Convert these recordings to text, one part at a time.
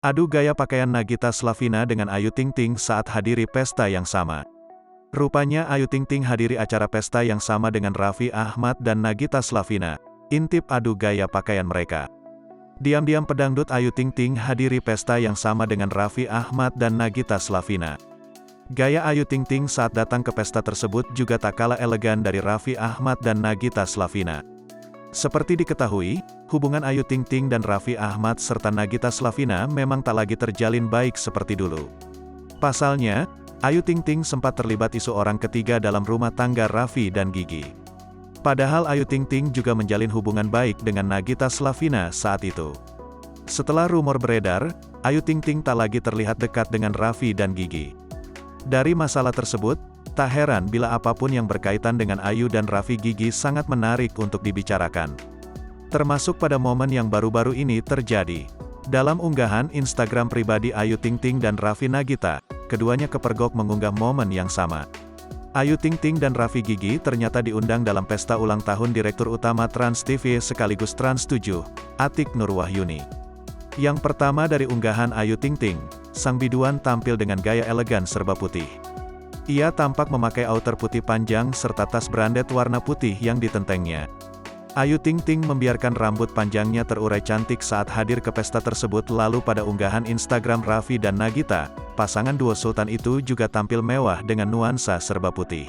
Adu gaya pakaian Nagita Slavina dengan Ayu Ting Ting saat hadiri pesta yang sama. Rupanya Ayu Ting Ting hadiri acara pesta yang sama dengan Raffi Ahmad dan Nagita Slavina. Intip adu gaya pakaian mereka. Diam-diam pedangdut Ayu Ting Ting hadiri pesta yang sama dengan Raffi Ahmad dan Nagita Slavina. Gaya Ayu Ting Ting saat datang ke pesta tersebut juga tak kalah elegan dari Raffi Ahmad dan Nagita Slavina. Seperti diketahui, hubungan Ayu Ting Ting dan Raffi Ahmad serta Nagita Slavina memang tak lagi terjalin baik seperti dulu. Pasalnya, Ayu Ting Ting sempat terlibat isu orang ketiga dalam rumah tangga Raffi dan Gigi. Padahal Ayu Ting Ting juga menjalin hubungan baik dengan Nagita Slavina saat itu. Setelah rumor beredar, Ayu Ting Ting tak lagi terlihat dekat dengan Raffi dan Gigi. Dari masalah tersebut, tak heran bila apapun yang berkaitan dengan Ayu dan Raffi-Gigi sangat menarik untuk dibicarakan. Termasuk pada momen yang baru-baru ini terjadi. Dalam unggahan Instagram pribadi Ayu Ting Ting dan Raffi Nagita, keduanya kepergok mengunggah momen yang sama. Ayu Ting Ting dan Raffi-Gigi ternyata diundang dalam pesta ulang tahun Direktur Utama Trans TV sekaligus Trans 7, Atik Nurwahyuni. Yang pertama dari unggahan Ayu Ting Ting, sang biduan tampil dengan gaya elegan serba putih. Ia tampak memakai outer putih panjang serta tas branded warna putih yang ditentengnya. Ayu Ting Ting membiarkan rambut panjangnya terurai cantik saat hadir ke pesta tersebut. Lalu pada unggahan Instagram Raffi dan Nagita, pasangan duo sultan itu juga tampil mewah dengan nuansa serba putih.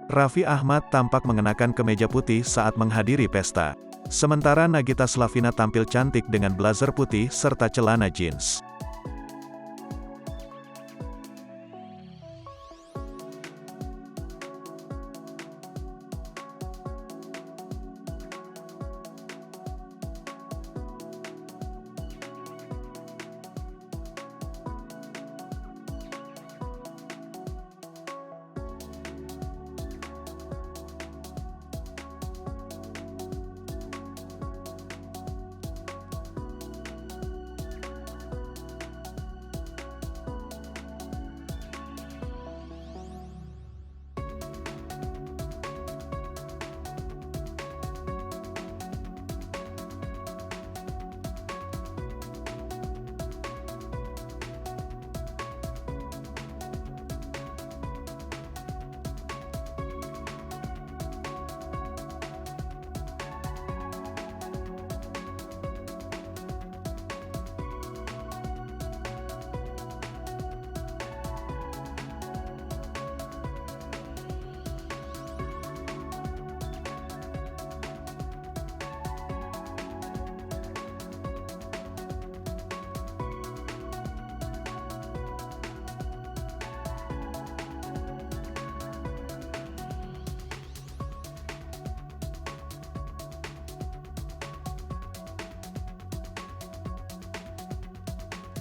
Raffi Ahmad tampak mengenakan kemeja putih saat menghadiri pesta. Sementara Nagita Slavina tampil cantik dengan blazer putih serta celana jeans.